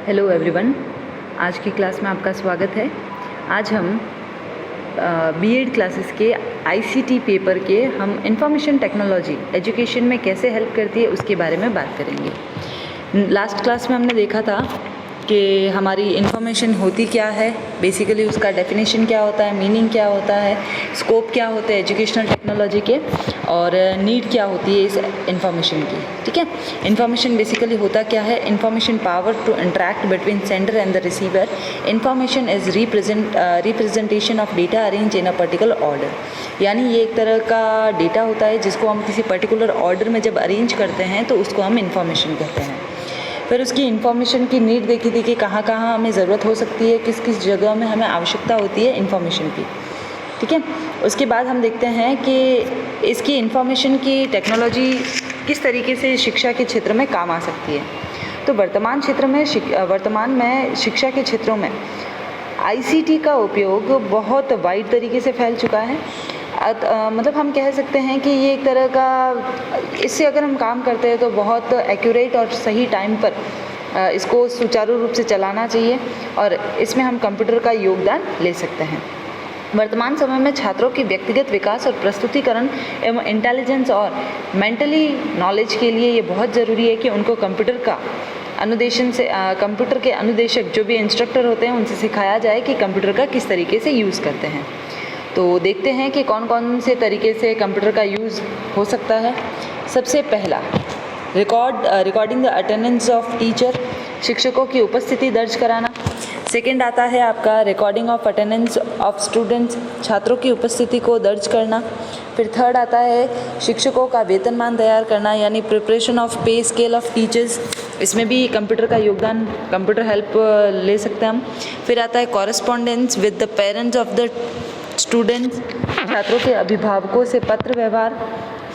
Hello everyone, आज की class में आपका स्वागत है। आज हम बीएड क्लासेस के आईसीटी पेपर के हम इंफॉर्मेशन टेक्नोलॉजी एजुकेशन में कैसे हेल्प करती है उसके बारे में बात करेंगे। लास्ट क्लास में हमने देखा था कि हमारी इंफॉर्मेशन होती क्या है, बेसिकली उसका डेफिनेशन क्या होता है, मीनिंग क्या होता है, स्कोप क्या होते हैं एजुकेशनल टेक्नोलॉजी के, और नीड क्या होती है इस इंफॉर्मेशन की। ठीक है, इंफॉर्मेशन बेसिकली होता क्या है? Information power to interact between sender and the receiver. Information is representation of data arrange in a particular order. यानी ये एक तरह का डेटा होता है जिसको हम किसी पर्टिकुलर ऑर्डर में जब अरेंज करते हैं तो उसको हम इंफॉर्मेशन कहते हैं। फिर उसकी इन्फॉर्मेशन की नीड देखी थी कि कहाँ कहाँ हमें ज़रूरत हो सकती है, किस किस जगह में हमें आवश्यकता होती है इन्फॉर्मेशन की। ठीक है, उसके बाद हम देखते हैं कि इसकी इन्फॉर्मेशन की टेक्नोलॉजी किस तरीके से शिक्षा के क्षेत्र में काम आ सकती है। तो वर्तमान में शिक्षा के क्षेत्रों में आईसीटी का उपयोग बहुत वाइड तरीके से फैल चुका है। मतलब हम कह सकते हैं कि ये एक तरह का, इससे अगर हम काम करते हैं तो बहुत एक्यूरेट और सही टाइम पर इसको सुचारू रूप से चलाना चाहिए और इसमें हम कंप्यूटर का योगदान ले सकते हैं। वर्तमान समय में छात्रों के व्यक्तिगत विकास और प्रस्तुतिकरण एवं इंटेलिजेंस और मेंटली नॉलेज के लिए ये बहुत ज़रूरी है कि उनको कंप्यूटर के अनुदेशक जो भी इंस्ट्रक्टर होते हैं उनसे सिखाया जाए कि कंप्यूटर का किस तरीके से यूज़ करते हैं। तो देखते हैं कि कौन कौन से तरीके से कंप्यूटर का यूज़ हो सकता है। सबसे पहला, recording the attendance of teacher, शिक्षकों की उपस्थिति दर्ज कराना। सेकंड आता है आपका recording of attendance of students, छात्रों की उपस्थिति को दर्ज करना। फिर थर्ड आता है शिक्षकों का वेतनमान तैयार करना, यानी प्रिपरेशन ऑफ पे स्केल ऑफ टीचर्स। इसमें भी कंप्यूटर का योगदान, कंप्यूटर हेल्प ले सकते हैं हम। फिर आता है correspondence with the parents of the students, छात्रों के अभिभावकों से पत्र व्यवहार।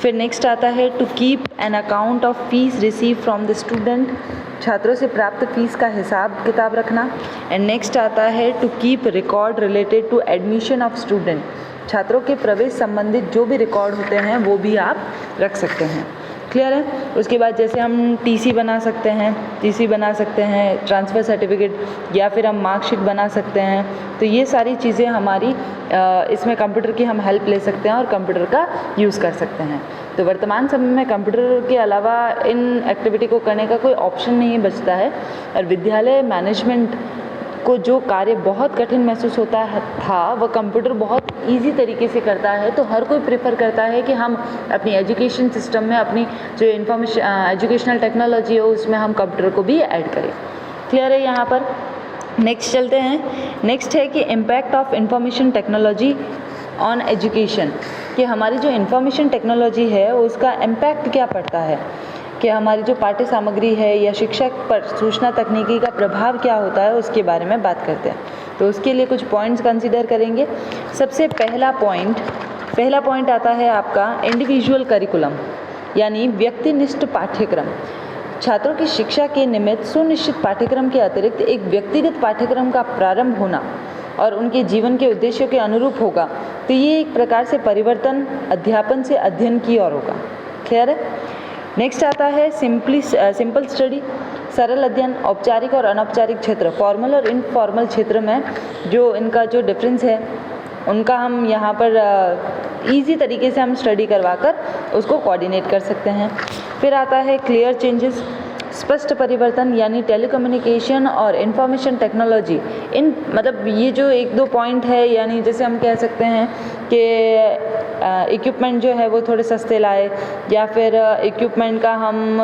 फिर नेक्स्ट आता है to keep an account of fees receive from the student, छात्रों से प्राप्त फीस का हिसाब किताब रखना। एंड नेक्स्ट आता है to keep record related to admission of student, छात्रों के प्रवेश संबंधित जो भी रिकॉर्ड होते हैं वो भी आप रख सकते हैं। क्लियर है? उसके बाद जैसे हम टीसी बना सकते हैं, ट्रांसफ़र सर्टिफिकेट, या फिर हम मार्कशीट बना सकते हैं। तो ये सारी चीज़ें हमारी इसमें कंप्यूटर की हम हेल्प ले सकते हैं और कंप्यूटर का यूज़ कर सकते हैं। तो वर्तमान समय में कंप्यूटर के अलावा इन एक्टिविटी को करने का कोई ऑप्शन नहीं बचता है। और विद्यालय मैनेजमेंट को जो कार्य बहुत कठिन महसूस होता था वह कंप्यूटर बहुत इजी तरीके से करता है। तो हर कोई प्रेफर करता है कि हम अपनी एजुकेशन सिस्टम में अपनी जो एजुकेशनल टेक्नोलॉजी हो उसमें हम कंप्यूटर को भी ऐड करें। क्लियर है? यहाँ पर नेक्स्ट चलते हैं। नेक्स्ट है कि impact of information technology on education, कि हमारी जो इंफॉर्मेशन टेक्नोलॉजी है उसका इम्पैक्ट क्या पड़ता है, कि हमारी जो पाठ्य सामग्री है या शिक्षक पर सूचना तकनीकी का प्रभाव क्या होता है उसके बारे में बात करते हैं। तो उसके लिए कुछ पॉइंट्स कंसीडर करेंगे। सबसे पहला पॉइंट आता है आपका इंडिविजुअल करिकुलम, यानी व्यक्तिनिष्ठ पाठ्यक्रम। छात्रों की शिक्षा के निमित्त सुनिश्चित पाठ्यक्रम के अतिरिक्त एक व्यक्तिगत पाठ्यक्रम का प्रारंभ होना और उनके जीवन के उद्देश्यों के अनुरूप होगा। तो ये एक प्रकार से परिवर्तन अध्यापन से अध्ययन की ओर होगा। क्लियर है? नेक्स्ट आता है सिंपल स्टडी, सरल अध्ययन। औपचारिक और अनौपचारिक क्षेत्र, फॉर्मल और इनफॉर्मल क्षेत्र में जो इनका जो डिफरेंस है उनका हम यहाँ पर इजी तरीके से हम स्टडी करवाकर उसको कोऑर्डिनेट कर सकते हैं। फिर आता है क्लियर चेंजेस, स्पष्ट परिवर्तन, यानी टेलीकम्युनिकेशन और इंफॉर्मेशन टेक्नोलॉजी। मतलब ये जो एक दो पॉइंट है, यानी जैसे हम कह सकते हैं कि इक्विपमेंट जो है वो थोड़े सस्ते लाए, या फिर इक्विपमेंट का हम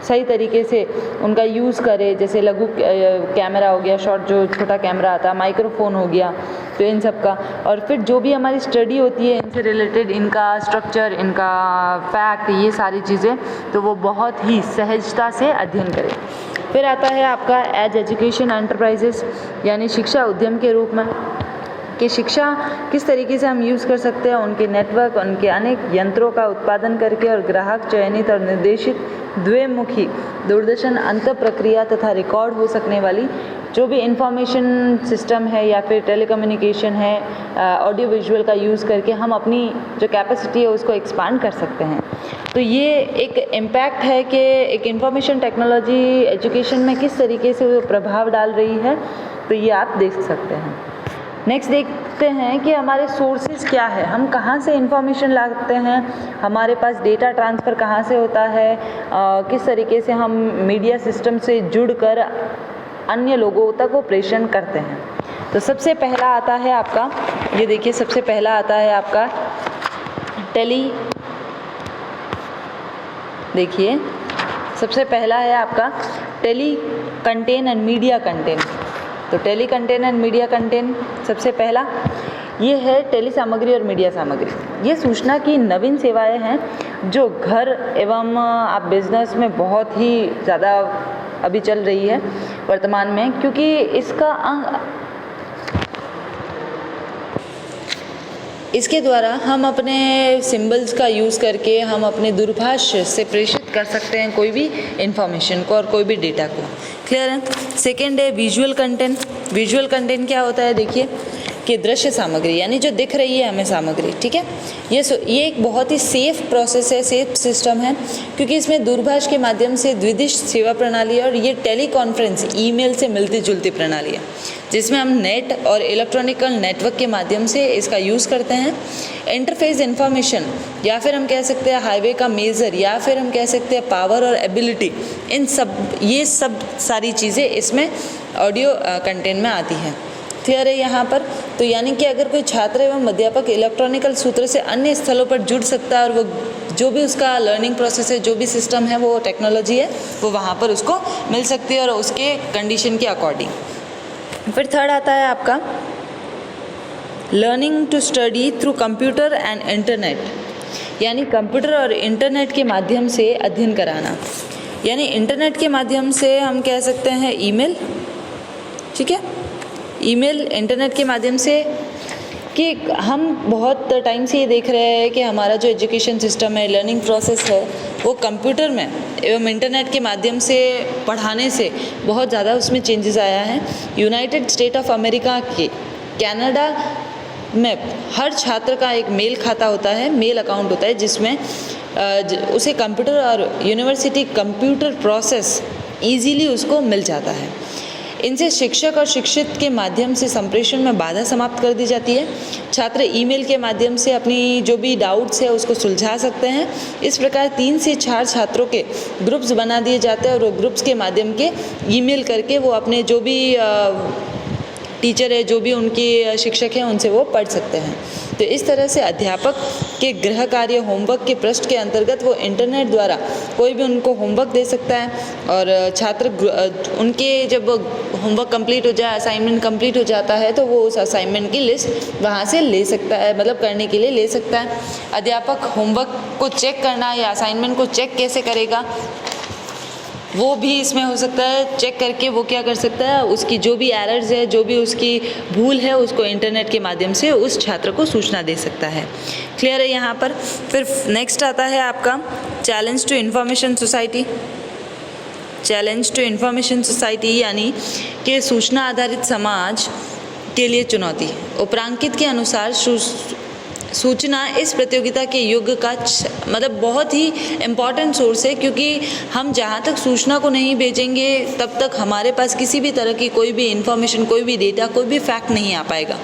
सही तरीके से उनका यूज़ करें। जैसे लघु कैमरा हो गया, शॉर्ट जो छोटा कैमरा आता है, माइक्रोफोन हो गया, तो इन सब का। और फिर जो भी हमारी स्टडी होती है इनसे रिलेटेड, इनका स्ट्रक्चर, इनका फैक्ट, ये सारी चीज़ें तो वो बहुत ही सहजता से अध्ययन करें। फिर आता है आपका एज एजुकेशन एंटरप्राइजेस, यानी शिक्षा उद्यम के रूप में, कि शिक्षा किस तरीके से हम यूज़ कर सकते हैं उनके नेटवर्क, उनके अनेक यंत्रों का उत्पादन करके और ग्राहक चयनित और निर्देशित द्विमुखी दूरदर्शन अंत प्रक्रिया तथा रिकॉर्ड हो सकने वाली जो भी इंफॉर्मेशन सिस्टम है या फिर टेलीकम्युनिकेशन है, ऑडियो विजुअल का यूज़ करके हम अपनी जो कैपेसिटी है उसको एक्सपांड कर सकते हैं। तो ये एक इम्पैक्ट है कि एक इंफॉर्मेशन टेक्नोलॉजी एजुकेशन में किस तरीके से वो प्रभाव डाल रही है, तो ये आप देख सकते हैं। नेक्स्ट देखते हैं कि हमारे सोर्सेज क्या है, हम कहाँ से इंफॉर्मेशन लाते हैं, हमारे पास डेटा ट्रांसफ़र कहाँ से होता है, किस तरीके से हम मीडिया सिस्टम से जुड़कर अन्य लोगों तक वो प्रेषण करते हैं। तो सबसे पहला आता है आपका, ये देखिए सबसे पहला आता है आपका देखिए सबसे पहला है आपका tele content and media content. तो tele content and media content सबसे पहला ये है टेली सामग्री और मीडिया सामग्री। ये सूचना की नवीन सेवाएं हैं जो घर एवं आप बिजनेस में बहुत ही ज़्यादा अभी चल रही है वर्तमान में, क्योंकि इसके द्वारा हम अपने सिंबल्स का यूज़ करके हम अपने दूरभाष से प्रेषित कर सकते हैं कोई भी इंफॉर्मेशन को और कोई भी डेटा को। क्लियर है। सेकेंड है विजुअल कंटेंट। विजुअल कंटेंट क्या होता है, देखिए कि दृश्य सामग्री, यानी जो दिख रही है हमें सामग्री, ठीक है। ये एक बहुत ही सेफ प्रोसेस है, सेफ सिस्टम है, क्योंकि इसमें दूरभाष के माध्यम से द्विदिश सेवा प्रणाली है और ये टेली कॉन्फ्रेंस ईमेल से मिलती जुलती प्रणाली है, जिसमें हम नेट और इलेक्ट्रॉनिकल नेटवर्क के माध्यम से इसका यूज़ करते हैं। इंटरफेस इंफॉर्मेशन, या फिर हम कह सकते हैं हाईवे का मेजर, या फिर हम कह सकते हैं पावर और एबिलिटी, ये सब सारी चीज़ें इसमें ऑडियो कंटेंट में आती हैं। क्लियर है यहाँ पर। तो यानी कि अगर कोई छात्र एवं अध्यापक इलेक्ट्रॉनिकल सूत्र से अन्य स्थलों पर जुड़ सकता है और वो जो भी उसका लर्निंग प्रोसेस है, जो भी सिस्टम है, वो टेक्नोलॉजी है, वो वहाँ पर उसको मिल सकती है और उसके कंडीशन के अकॉर्डिंग। फिर थर्ड आता है आपका learning to study through computer and internet, यानी कंप्यूटर और इंटरनेट के माध्यम से अध्ययन कराना। यानी इंटरनेट के माध्यम से हम कह सकते हैं ईमेल, ठीक है, ईमेल इंटरनेट के माध्यम से, कि हम बहुत टाइम से ये देख रहे हैं कि हमारा जो एजुकेशन सिस्टम है, लर्निंग प्रोसेस है, वो कंप्यूटर में एवं इंटरनेट के माध्यम से पढ़ाने से बहुत ज़्यादा उसमें चेंजेस आया है। यूनाइटेड स्टेट ऑफ अमेरिका के कनाडा में हर छात्र का एक मेल खाता होता है, मेल अकाउंट होता है, जिसमें उसे कंप्यूटर और यूनिवर्सिटी कंप्यूटर प्रोसेस ईजीली उसको मिल जाता है। इनसे शिक्षक और शिक्षित के माध्यम से संप्रेषण में बाधा समाप्त कर दी जाती है। छात्र ईमेल के माध्यम से अपनी जो भी डाउट्स है उसको सुलझा सकते हैं। इस प्रकार 3 से 4 छात्रों के ग्रुप्स बना दिए जाते हैं और वो ग्रुप्स के माध्यम के ईमेल करके वो अपने जो भी टीचर है, जो भी उनके शिक्षक हैं, उनसे वो पढ़ सकते हैं। तो इस तरह से अध्यापक के गृह कार्य होमवर्क के पृष्ठ के अंतर्गत वो इंटरनेट द्वारा कोई भी उनको होमवर्क दे सकता है और छात्र उनके जब होमवर्क कंप्लीट हो जाए, असाइनमेंट कंप्लीट हो जाता है, तो वो उस असाइनमेंट की लिस्ट वहाँ से ले सकता है, मतलब करने के लिए ले सकता है। अध्यापक होमवर्क को चेक करना या असाइनमेंट को चेक कैसे करेगा, वो भी इसमें हो सकता है। चेक करके वो क्या कर सकता है, उसकी जो भी एरर्स है, जो भी उसकी भूल है, उसको इंटरनेट के माध्यम से उस छात्र को सूचना दे सकता है। क्लियर है यहाँ पर। फिर नेक्स्ट आता है आपका challenge to information society. Challenge to information society यानी कि सूचना आधारित समाज के लिए चुनौती। उपरांकित के अनुसार सूचना इस प्रतियोगिता के युग का मतलब बहुत ही इम्पॉर्टेंट सोर्स है, क्योंकि हम जहाँ तक सूचना को नहीं भेजेंगे तब तक हमारे पास किसी भी तरह की कोई भी इंफॉर्मेशन, कोई भी डेटा, कोई भी फैक्ट नहीं आ पाएगा।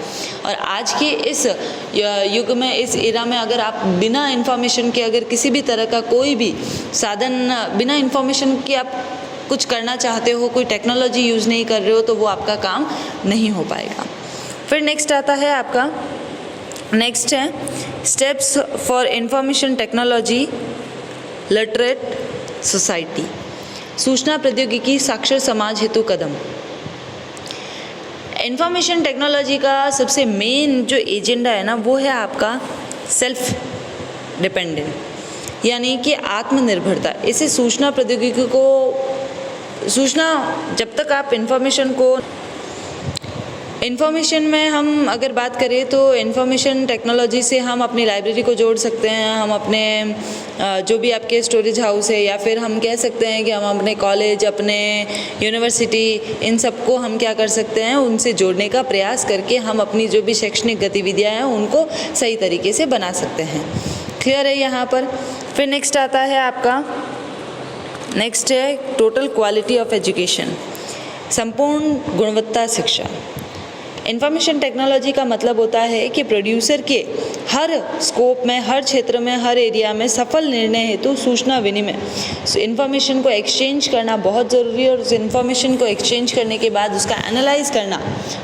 और आज के इस युग में, इस एरा में अगर आप बिना इंफॉर्मेशन के अगर किसी भी तरह का कोई भी साधन, बिना इंफॉर्मेशन के आप कुछ करना चाहते हो, कोई टेक्नोलॉजी यूज़ नहीं कर रहे हो, तो वो आपका काम नहीं हो पाएगा। फिर नेक्स्ट आता है आपका, नेक्स्ट है steps for information technology literate society. सूचना प्रौद्योगिकी साक्षर समाज हेतु कदम। इंफॉर्मेशन टेक्नोलॉजी का सबसे मेन जो एजेंडा है ना, वो है आपका सेल्फ डिपेंडेंट, यानी कि आत्मनिर्भरता। इसे सूचना प्रौद्योगिकी को, सूचना जब तक आप इन्फॉर्मेशन में हम अगर बात करें तो इन्फॉर्मेशन टेक्नोलॉजी से हम अपनी लाइब्रेरी को जोड़ सकते हैं, हम अपने जो भी आपके स्टोरेज हाउस है, या फिर हम कह सकते हैं कि हम अपने कॉलेज, अपने यूनिवर्सिटी, इन सबको हम क्या कर सकते हैं, उनसे जोड़ने का प्रयास करके हम अपनी जो भी शैक्षणिक गतिविधियाँ हैं उनको सही तरीके से बना सकते हैं। क्लियर है यहाँ पर। फिर नेक्स्ट आता है आपका, नेक्स्ट है टोटल क्वालिटी ऑफ एजुकेशन, संपूर्ण गुणवत्ता शिक्षा। इंफॉर्मेशन टेक्नोलॉजी का मतलब होता है कि प्रोड्यूसर के हर स्कोप में, हर क्षेत्र में, हर एरिया में सफल निर्णय हेतु सूचना विनिमय, इंफॉर्मेशन को एक्सचेंज करना बहुत ज़रूरी है और उस इंफॉर्मेशन को एक्सचेंज करने के बाद उसका एनालाइज करना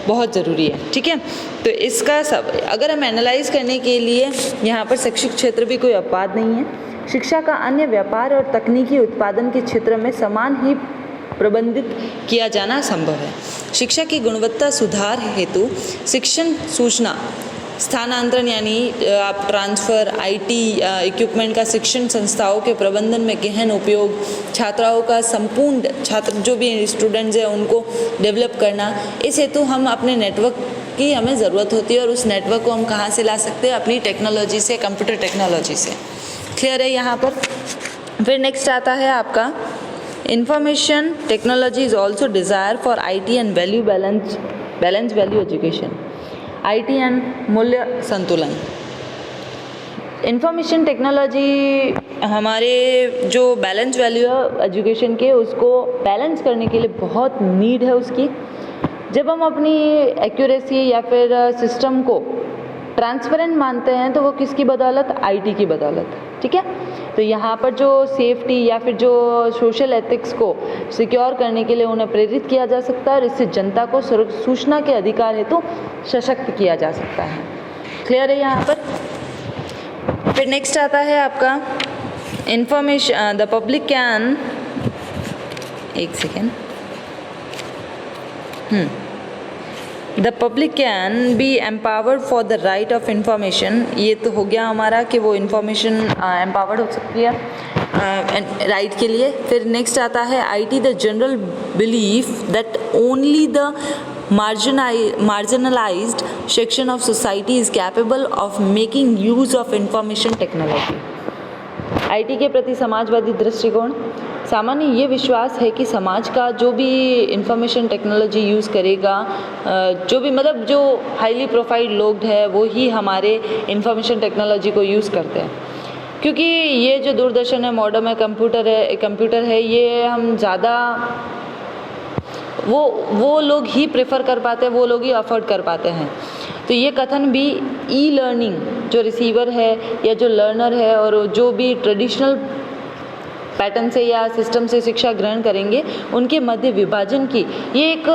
बहुत ज़रूरी है। ठीक है, तो इसका सब अगर हम एनालाइज करने के लिए, यहाँ पर शैक्षिक क्षेत्र भी कोई अपवाद नहीं है। शिक्षा का अन्य व्यापार और तकनीकी उत्पादन के क्षेत्र में समान ही प्रबंधित किया जाना संभव है। शिक्षा की गुणवत्ता सुधार हेतु शिक्षण सूचना स्थानांतरण यानी आप ट्रांसफ़र, आईटी इक्विपमेंट का शिक्षण संस्थाओं के प्रबंधन में गहन उपयोग, छात्राओं का संपूर्ण छात्र जो भी स्टूडेंट्स हैं उनको डेवलप करना, इस हेतु हम अपने नेटवर्क की हमें ज़रूरत होती है और उस नेटवर्क को हम कहाँ से ला सकते हैं? अपनी टेक्नोलॉजी से, कंप्यूटर टेक्नोलॉजी से। क्लियर है यहाँ पर? फिर नेक्स्ट आता है आपका, information technology is also desire for IT and value balance value education, IT and मूल्य संतुलन। इंफॉर्मेशन टेक्नोलॉजी हमारे जो बैलेंस वैल्यू एजुकेशन के, उसको बैलेंस करने के लिए बहुत नीड है उसकी। जब हम अपनी एक्यूरेसी या फिर सिस्टम को ट्रांसपेरेंट मानते हैं तो वो किसकी बदौलत? IT की बदौलत। ठीक है, तो यहाँ पर जो सेफ्टी या फिर जो सोशल एथिक्स को सिक्योर करने के लिए उन्हें प्रेरित किया जा सकता है और इससे जनता को सूचना के अधिकार हेतु सशक्त किया जा सकता है। क्लियर है यहाँ पर? फिर नेक्स्ट आता है आपका इंफॉर्मेशन, द पब्लिक कैन, एक second, the public can be empowered for the right of information. ये तो हो गया हमारा कि वो इंफॉर्मेशन एम्पावर्ड हो सकती है राइट के लिए। फिर नेक्स्ट आता है IT the general belief that only the marginalized section of society is capable of making use of information technology। IT के प्रति समाजवादी दृष्टिकोण, सामान्य ये विश्वास है कि समाज का जो भी इंफॉर्मेशन टेक्नोलॉजी यूज़ करेगा, जो भी मतलब जो हाईली प्रोफाइल्ड लोग हैं वो ही हमारे इंफॉर्मेशन टेक्नोलॉजी को यूज़ करते हैं। क्योंकि ये जो दूरदर्शन है, मॉडर्न है, कंप्यूटर है, ये हम ज़्यादा वो लोग ही प्रेफर कर पाते हैं, वो लोग ही अफोर्ड कर पाते हैं। तो ये कथन भी ई-लर्निंग, जो रिसीवर है या जो लर्नर है और जो भी ट्रेडिशनल पैटर्न से या सिस्टम से शिक्षा ग्रहण करेंगे, उनके मध्य विभाजन की ये एक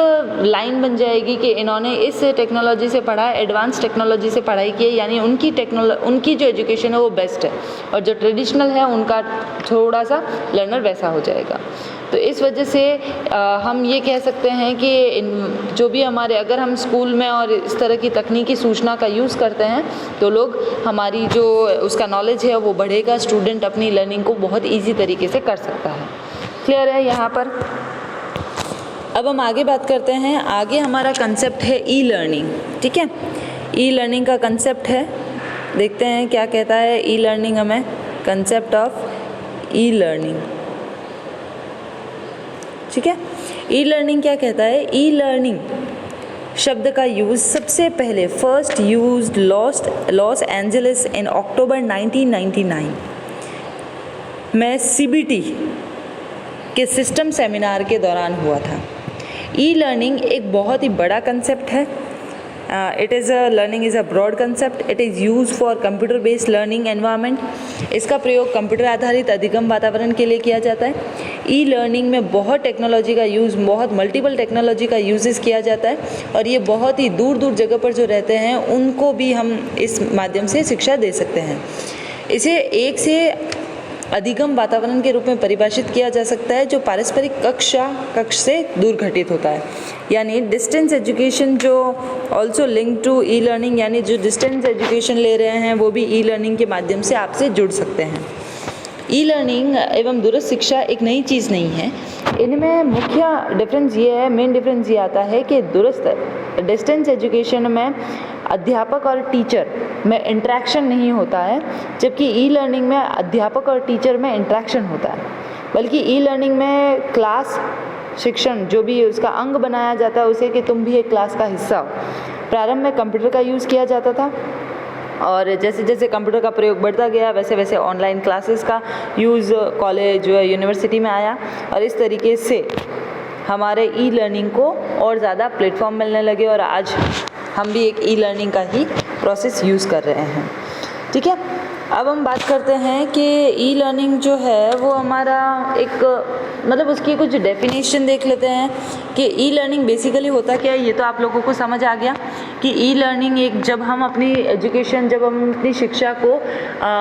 लाइन बन जाएगी कि इन्होंने इस टेक्नोलॉजी से पढ़ा है, एडवांस टेक्नोलॉजी से पढ़ाई की है, यानी उनकी जो एजुकेशन है वो बेस्ट है और जो ट्रेडिशनल है उनका थोड़ा सा लर्नर वैसा हो जाएगा। तो इस वजह से हम ये कह सकते हैं कि जो भी हमारे, अगर हम स्कूल में और इस तरह की तकनीकी सूचना का यूज़ करते हैं तो लोग हमारी जो उसका नॉलेज है वो बढ़ेगा, स्टूडेंट अपनी लर्निंग को बहुत ईजी तरीके से कर सकता है। क्लियर है यहाँ पर? अब हम आगे बात करते हैं। आगे हमारा कंसेप्ट है ई-लर्निंग। ठीक है, ई-लर्निंग का कंसेप्ट है, देखते हैं क्या कहता है ई-लर्निंग हमें, कंसेप्ट ऑफ ई-लर्निंग। ठीक है, ई लर्निंग क्या कहता है? ई लर्निंग शब्द का यूज़ सबसे पहले फर्स्ट यूज्ड लॉस एंजलिस इन अक्टूबर 1999 में CBT के सिस्टम सेमिनार के दौरान हुआ था। ई लर्निंग एक बहुत ही बड़ा कंसेप्ट है। Learning is a broad concept. It is use for computer based learning environment. इसका प्रयोग कंप्यूटर आधारित अधिगम वातावरण के लिए किया जाता है। ई लर्निंग में बहुत टेक्नोलॉजी का यूज़, बहुत मल्टीपल टेक्नोलॉजी का यूजेस किया जाता है और ये बहुत ही दूर दूर जगह पर जो रहते हैं उनको भी हम इस माध्यम से शिक्षा दे सकते हैं। इसे एक से अधिगम वातावरण के रूप में परिभाषित किया जा सकता है जो पारस्परिक कक्ष से दूर घटित होता है, यानी डिस्टेंस एजुकेशन जो also link to e learning, यानी जो डिस्टेंस एजुकेशन ले रहे हैं वो भी ई लर्निंग के माध्यम से आपसे जुड़ सकते हैं। ई लर्निंग एवं दूरस्थ शिक्षा एक नई चीज़ नहीं है। इनमें मुख्य डिफरेंस ये है, मेन डिफरेंस ये आता है कि दूरस्थ डिस्टेंस एजुकेशन में अध्यापक और टीचर में इंटरेक्शन नहीं होता है, जबकि ई लर्निंग में अध्यापक और टीचर में इंटरेक्शन होता है। बल्कि ई लर्निंग में क्लास शिक्षण जो भी उसका अंग बनाया जाता है उसे कि तुम भी एक क्लास का हिस्सा हो। प्रारंभ में कंप्यूटर का यूज़ किया जाता था और जैसे जैसे कंप्यूटर का प्रयोग बढ़ता गया वैसे वैसे ऑनलाइन क्लासेस का यूज़ कॉलेज यूनिवर्सिटी में आया और इस तरीके से हमारे ई लर्निंग को और ज़्यादा प्लेटफॉर्म मिलने लगे और आज हम भी एक ई लर्निंग का ही प्रोसेस यूज़ कर रहे हैं। ठीक है, अब हम बात करते हैं कि ई लर्निंग जो है वो हमारा एक मतलब उसकी कुछ डेफिनेशन देख लेते हैं कि ई लर्निंग बेसिकली होता क्या है। ये तो आप लोगों को समझ आ गया कि ई लर्निंग एक जब हम अपनी एजुकेशन जब हम अपनी शिक्षा को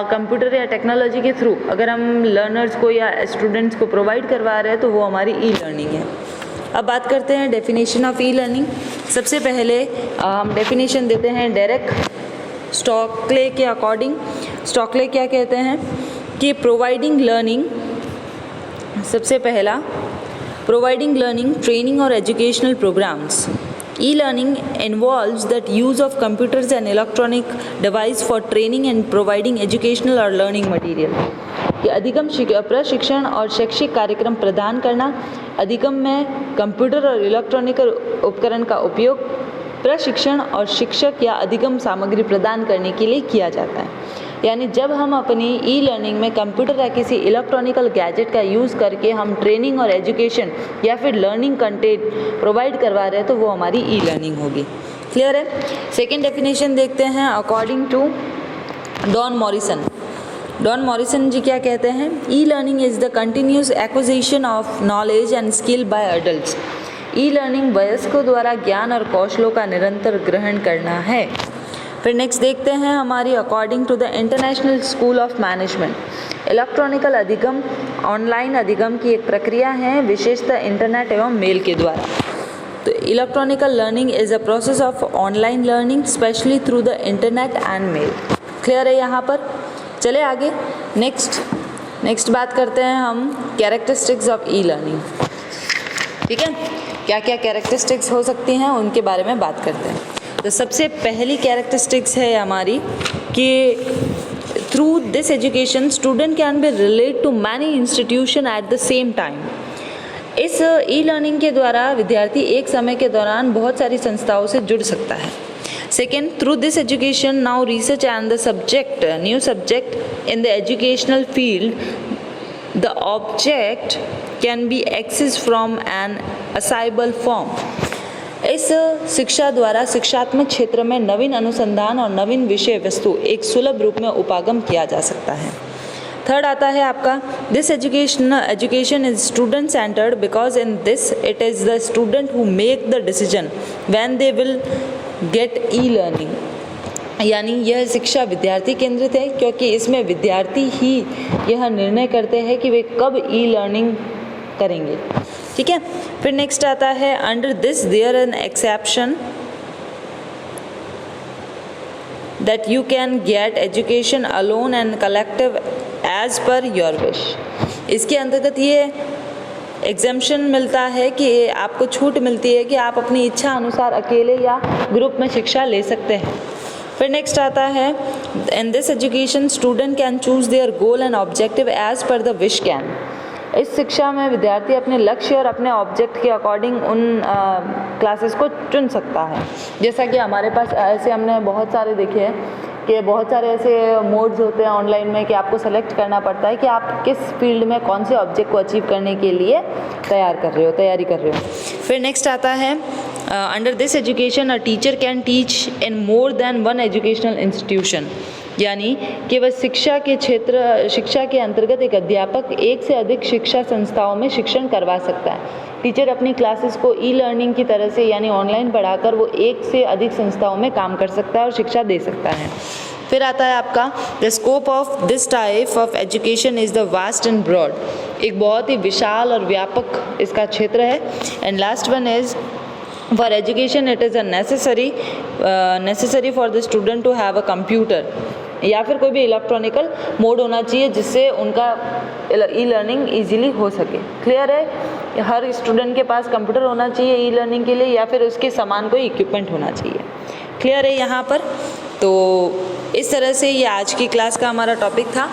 कंप्यूटर या टेक्नोलॉजी के थ्रू अगर हम लर्नर्स को या स्टूडेंट्स को प्रोवाइड करवा रहे हैं तो वो हमारी ई लर्निंग है। अब बात करते हैं डेफिनेशन ऑफ ई लर्निंग। सबसे पहले हम डेफिनेशन देते हैं डेरेक स्टॉकले के अकॉर्डिंग। स्टॉकले क्या कहते हैं कि प्रोवाइडिंग लर्निंग, सबसे पहला प्रोवाइडिंग लर्निंग ट्रेनिंग और educational programmes. E-learning involves that use of computers and electronic device for training and providing educational or learning material। कि अधिगम प्रशिक्षण और शैक्षिक कार्यक्रम प्रदान करना, अधिगम में कंप्यूटर और इलेक्ट्रॉनिक उपकरण का उपयोग प्रशिक्षण और शिक्षक या अधिगम सामग्री प्रदान करने के लिए किया जाता है। यानी जब हम अपनी ई लर्निंग में कंप्यूटर या किसी इलेक्ट्रॉनिकल गैजेट का यूज़ करके हम ट्रेनिंग और एजुकेशन या फिर लर्निंग कंटेंट प्रोवाइड करवा रहे हैं तो वो हमारी ई लर्निंग होगी। क्लियर है। सेकेंड डेफिनेशन देखते हैं according to Don Morrison. Don Morrison ji क्या कहते हैं, e learning is the continuous acquisition of knowledge and skill by adults. E learning वयस्कों द्वारा ज्ञान और कौशलों का निरंतर ग्रहण करना है। फिर नेक्स्ट देखते हैं हमारी according to the international school of management. Electronical अधिगम ऑनलाइन अधिगम की एक प्रक्रिया है विशेषतः इंटरनेट एवं मेल के द्वारा। तो electronical learning is a process of online learning specially through the internet and mail. Clear है यहाँ पर। चले आगे नेक्स्ट बात करते हैं हम कैरेक्टरिस्टिक्स ऑफ ई लर्निंग। ठीक है, क्या क्या कैरेक्टरिस्टिक्स हो सकती हैं उनके बारे में बात करते हैं। तो सबसे पहली कैरेक्टरिस्टिक्स है हमारी कि through this education student can be relate to many institution at the same time. इस ई लर्निंग के द्वारा विद्यार्थी एक समय के दौरान बहुत सारी संस्थाओं से जुड़ सकता है। Second, through this education now research and the subject new subject in the educational field the object can be access from an accessible form. इस शिक्षा द्वारा शिक्षात्मक क्षेत्र में नवीन अनुसंधान और नवीन विषय वस्तु एक सुलभ रूप में उपागम किया जा सकता है। थर्ड आता है आपका this education is student centred because in this it is the student who make the decision when they will get E learning. यानी यह शिक्षा विद्यार्थी केंद्रित है क्योंकि इसमें विद्यार्थी ही यह निर्णय करते हैं कि वे कब ई लर्निंग करेंगे। ठीक है, फिर नेक्स्ट आता है under this there an exception that you can get education alone and collective as per your wish. इसके अंतर्गत ये एग्जाम्पशन मिलता है कि आपको छूट मिलती है कि आप अपनी इच्छा अनुसार अकेले या ग्रुप में शिक्षा ले सकते हैं। फिर नेक्स्ट आता है in this education student can choose their goal and objective as per the wish can. इस शिक्षा में विद्यार्थी अपने लक्ष्य और अपने ऑब्जेक्ट के अकॉर्डिंग उन क्लासेस को चुन सकता है। जैसा कि हमारे पास ऐसे हमने बहुत सारे देखे हैं कि बहुत सारे ऐसे मोड्स होते हैं ऑनलाइन में कि आपको सेलेक्ट करना पड़ता है कि आप किस फील्ड में कौन से ऑब्जेक्ट को अचीव करने के लिए तैयारी कर रहे हो। फिर नेक्स्ट आता है under this education a teacher can teach in more than one educational institution. यानी केवल शिक्षा के अंतर्गत एक अध्यापक एक से अधिक शिक्षा संस्थाओं में शिक्षण करवा सकता है। टीचर अपनी क्लासेस को ई लर्निंग की तरह से यानी ऑनलाइन पढ़ाकर वो एक से अधिक संस्थाओं में काम कर सकता है और शिक्षा दे सकता है। फिर आता है आपका the scope of this type of education is the vast and broad. एक बहुत ही विशाल और व्यापक इसका क्षेत्र है। And last one is for education it is a necessary for the student to have a computer या फिर कोई भी इलेक्ट्रॉनिकल मोड होना चाहिए जिससे उनका ई लर्निंग ईजिली हो सके। क्लियर है। हर स्टूडेंट के पास कंप्यूटर होना चाहिए ई लर्निंग के लिए या फिर उसके समान कोई इक्विपमेंट होना चाहिए। क्लियर है यहाँ पर। तो इस तरह से ये आज की क्लास का हमारा टॉपिक था।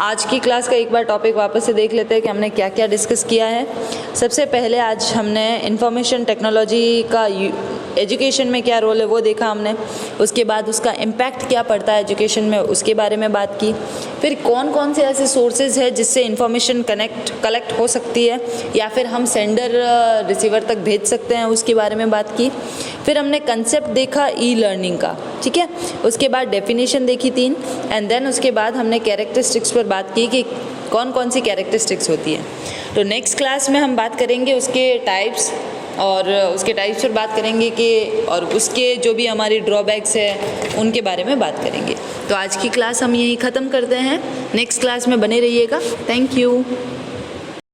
आज की क्लास का एक बार टॉपिक वापस से देख लेते हैं कि हमने क्या क्या डिस्कस किया है। सबसे पहले आज हमने इंफॉर्मेशन टेक्नोलॉजी का एजुकेशन में क्या रोल है वो देखा हमने। उसके बाद उसका इम्पैक्ट क्या पड़ता है एजुकेशन में, उसके बारे में बात की। फिर कौन कौन से ऐसे सोर्सेज है जिससे इन्फॉर्मेशन कलेक्ट हो सकती है या फिर हम सेंडर रिसीवर तक भेज सकते हैं, उसके बारे में बात की। फिर हमने कंसेप्ट देखा ई लर्निंग का, ठीक है। उसके बाद डेफिनेशन देखी 3, एंड देन उसके बाद हमने कैरेक्टरिस्टिक्स पर बात की कि कौन कौन सी कैरेक्टरिस्टिक्स होती है। तो नेक्स्ट क्लास में हम बात करेंगे उसके टाइप्स, और उसके टाइप्स पर बात करेंगे कि और उसके जो भी हमारी ड्रॉबैक्स है उनके बारे में बात करेंगे। तो आज की क्लास हम यहीं ख़त्म करते हैं, नेक्स्ट क्लास में बने रहिएगा। Thank you.